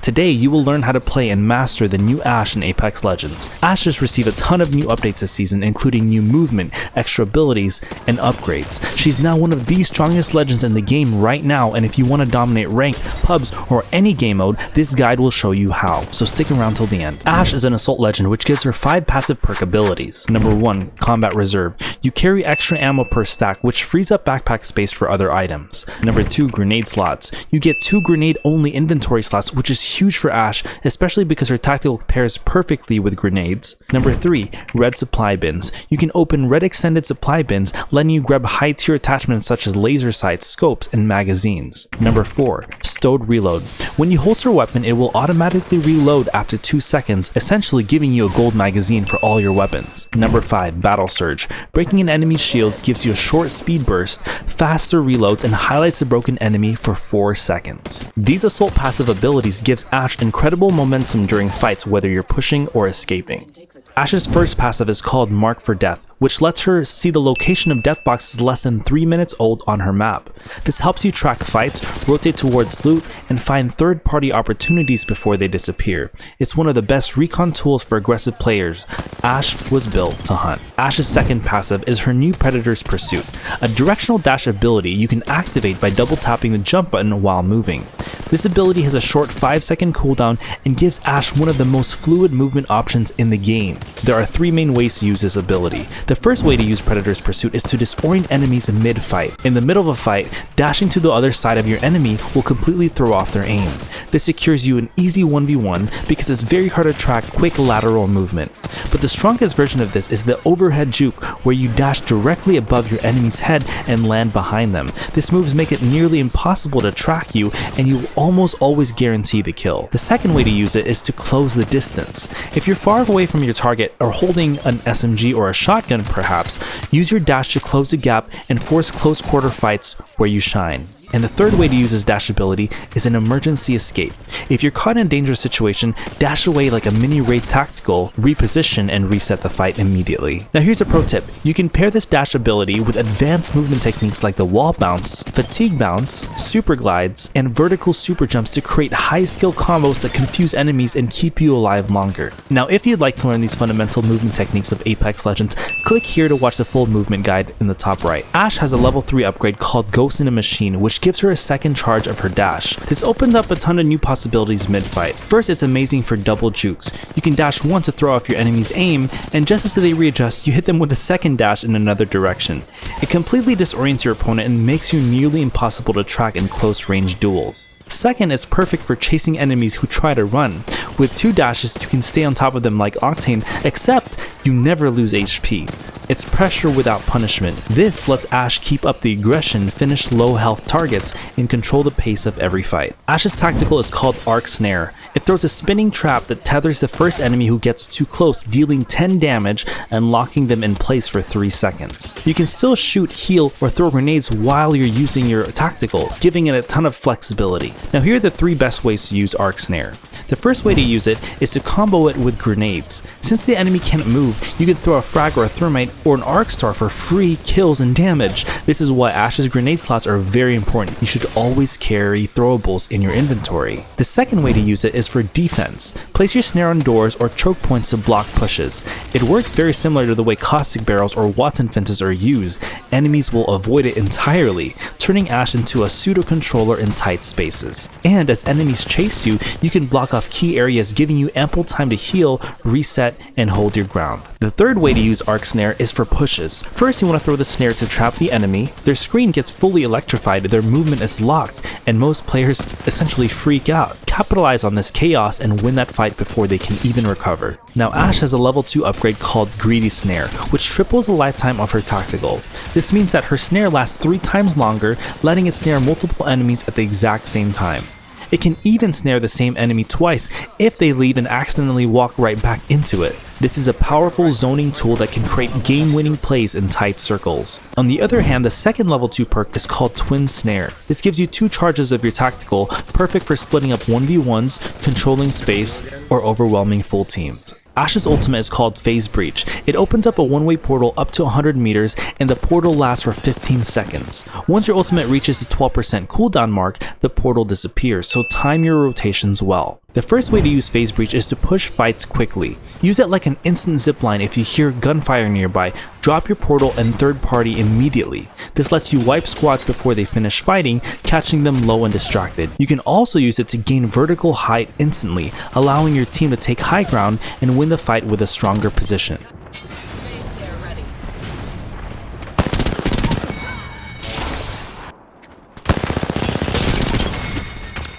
Today, you will learn how to play and master the new Ashe in Apex Legends. Ashe has received a ton of new updates this season, including new movement, extra abilities, and upgrades. She's now one of the strongest legends in the game right now, and if you want to dominate ranked, pubs, or any game mode, this guide will show you how, so stick around till the end. Ashe is an assault legend which gives her 5 passive perk abilities. Number 1, Combat Reserve. You carry extra ammo per stack, which frees up backpack space for other items. Number 2, Grenade Slots. You get 2 grenade-only inventory slots, which is huge for Ashe, especially because her tactical pairs perfectly with grenades. Number 3, Red Supply Bins. You can open red extended supply bins, letting you grab high-tier attachments such as laser sights, scopes, and magazines. Number 4, Stowed Reload. When you holster a weapon, it will automatically reload after 2 seconds, essentially giving you a gold magazine for all your weapons. Number 5, Battle Surge. Breaking an enemy's shields gives you a short speed burst, faster reloads, and highlights a broken enemy for 4 seconds. These assault passive abilities gives Ashe incredible momentum during fights, whether you're pushing or escaping. Ashe's first passive is called Mark for Death, which lets her see the location of Deathboxes less than 3 minutes old on her map. This helps you track fights, rotate towards loot, and find third-party opportunities before they disappear. It's one of the best recon tools for aggressive players. Ashe was built to hunt. Ashe's second passive is her new Predator's Pursuit, a directional dash ability you can activate by double-tapping the jump button while moving. This ability has a short 5-second cooldown and gives Ashe one of the most fluid movement options in the game. There are 3 main ways to use this ability. The first way to use Predator's Pursuit is to disorient enemies mid-fight. In the middle of a fight, dashing to the other side of your enemy will completely throw off their aim. This secures you an easy 1v1 because it's very hard to track quick lateral movement. But the strongest version of this is the overhead juke, where you dash directly above your enemy's head and land behind them. This moves make it nearly impossible to track you, and you will almost always guarantee the kill. The second way to use it is to close the distance. If you're far away from your target or holding an SMG or a shotgun perhaps, use your dash to close the gap and force close quarter fights where you shine. And the third way to use this dash ability is an emergency escape. If you're caught in a dangerous situation, dash away like a mini raid tactical, reposition, and reset the fight immediately. Now here's a pro tip. You can pair this dash ability with advanced movement techniques like the wall bounce, fatigue bounce, super glides, and vertical super jumps to create high skill combos that confuse enemies and keep you alive longer. Now if you'd like to learn these fundamental movement techniques of Apex Legends, click here to watch the full movement guide in the top right. Ashe has a level 3 upgrade called Ghost in a Machine, which gives her a second charge of her dash. This opens up a ton of new possibilities mid-fight. First, it's amazing for double jukes. You can dash one to throw off your enemy's aim, and just as they readjust, you hit them with a second dash in another direction. It completely disorients your opponent and makes you nearly impossible to track in close range duels. Second, it's perfect for chasing enemies who try to run. With 2 dashes, you can stay on top of them like Octane, except you never lose HP. It's pressure without punishment. This lets Ashe keep up the aggression, finish low health targets, and control the pace of every fight. Ashe's tactical is called Snare. It throws a spinning trap that tethers the first enemy who gets too close, dealing 10 damage and locking them in place for 3 seconds. You can still shoot, heal, or throw grenades while you're using your tactical, giving it a ton of flexibility. Now here are the 3 best ways to use Snare. The first way to use it is to combo it with grenades. Since the enemy can't move, you can throw a frag or a thermite or an arc star for free kills and damage. This is why Ashe's grenade slots are very important. You should always carry throwables in your inventory. The second way to use it is for defense. Place your snare on doors or choke points to block pushes. It works very similar to the way caustic barrels or Watson fences are used. Enemies will avoid it entirely, turning Ashe into a pseudo controller in tight spaces. And as enemies chase you, you can block off key areas, giving you ample time to heal, reset, and hold your ground. The third way to use Snare is for pushes. First, you want to throw the snare to trap the enemy. Their screen gets fully electrified, their movement is locked, and most players essentially freak out. Capitalize on this chaos and win that fight before they can even recover. Now Ashe has a level 2 upgrade called Greedy Snare, which triples the lifetime of her tactical. This means that her snare lasts 3 times longer, letting it snare multiple enemies at the exact same time. It can even snare the same enemy twice if they leave and accidentally walk right back into it. This is a powerful zoning tool that can create game-winning plays in tight circles. On the other hand, the second level 2 perk is called Twin Snare. This gives you 2 charges of your tactical, perfect for splitting up 1v1s, controlling space, or overwhelming full teams. Ashe's ultimate is called Phase Breach. It opens up a one-way portal up to 100 meters, and the portal lasts for 15 seconds. Once your ultimate reaches the 12% cooldown mark, the portal disappears, so time your rotations well. The first way to use phase breach is to push fights quickly. Use it like an instant zipline if you hear gunfire nearby. Drop your portal and third party immediately. This lets you wipe squads before they finish fighting, catching them low and distracted. You can also use it to gain vertical height instantly, allowing your team to take high ground and win the fight with a stronger position.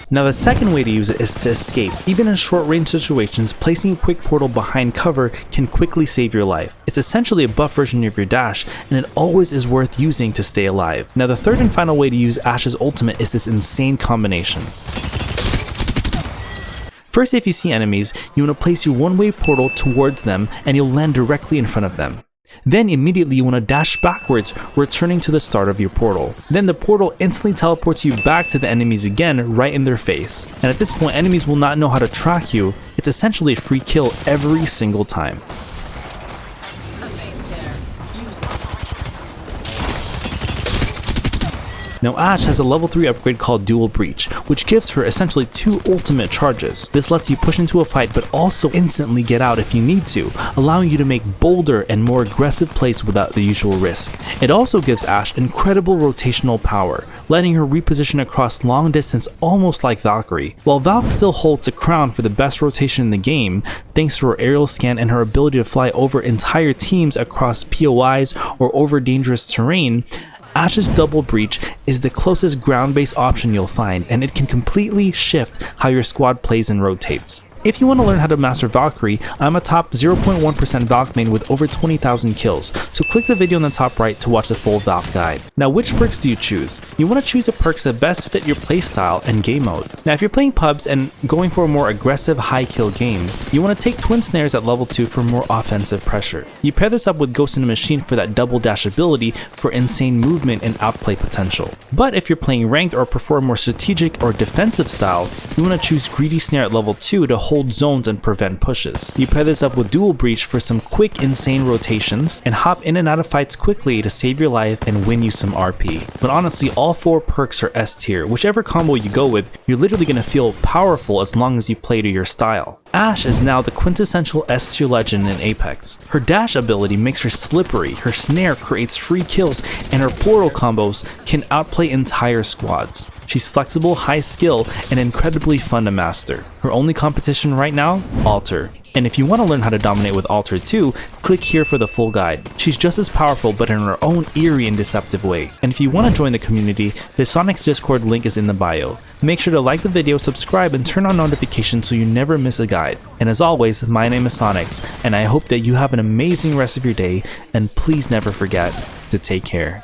Now the second way to use it is to escape. Even in short range situations, placing a quick portal behind cover can quickly save your life. It's essentially a buff version of your dash, and it always is worth using to stay alive. Now the third and final way to use Ashe's ultimate is this insane combination. First, if you see enemies, you want to place your one-way portal towards them and you'll land directly in front of them. Then immediately you want to dash backwards, returning to the start of your portal. Then the portal instantly teleports you back to the enemies again, right in their face. And at this point, enemies will not know how to track you. It's essentially a free kill every single time. Now Ashe has a level 3 upgrade called Dual Breach, which gives her essentially 2 ultimate charges. This lets you push into a fight but also instantly get out if you need to, allowing you to make bolder and more aggressive plays without the usual risk. It also gives Ashe incredible rotational power, letting her reposition across long distance almost like Valkyrie. While Valk still holds the crown for the best rotation in the game, thanks to her aerial scan and her ability to fly over entire teams across POIs or over dangerous terrain, Ashe's Double Breach is the closest ground-based option you'll find, and it can completely shift how your squad plays and rotates. If you want to learn how to master Valkyrie, I'm a top 0.1% Valk main with over 20,000 kills, so click the video on the top right to watch the full Valk guide. Now which perks do you choose? You want to choose the perks that best fit your playstyle and game mode. Now if you're playing pubs and going for a more aggressive high kill game, you want to take Twin Snares at level 2 for more offensive pressure. You pair this up with Ghost in a Machine for that double dash ability for insane movement and outplay potential. But if you're playing ranked or prefer a more strategic or defensive style, you want to choose Greedy Snare at level 2 to hold zones and prevent pushes. You pair this up with Dual Breach for some quick insane rotations and hop in and out of fights quickly to save your life and win you some RP. But honestly, all 4 perks are S tier. Whichever combo you go with, you're literally going to feel powerful as long as you play to your style. Ashe is now the quintessential S tier legend in Apex. Her dash ability makes her slippery, her snare creates free kills, and her portal combos can outplay entire squads. She's flexible, high skill, and incredibly fun to master. Her only competition right now? Alter. And if you want to learn how to dominate with Alter too, click here for the full guide. She's just as powerful but in her own eerie and deceptive way. And if you want to join the community, the Sonyx Discord link is in the bio. Make sure to like the video, subscribe, and turn on notifications so you never miss a guide. And as always, my name is Sonyx, and I hope that you have an amazing rest of your day, and please never forget to take care.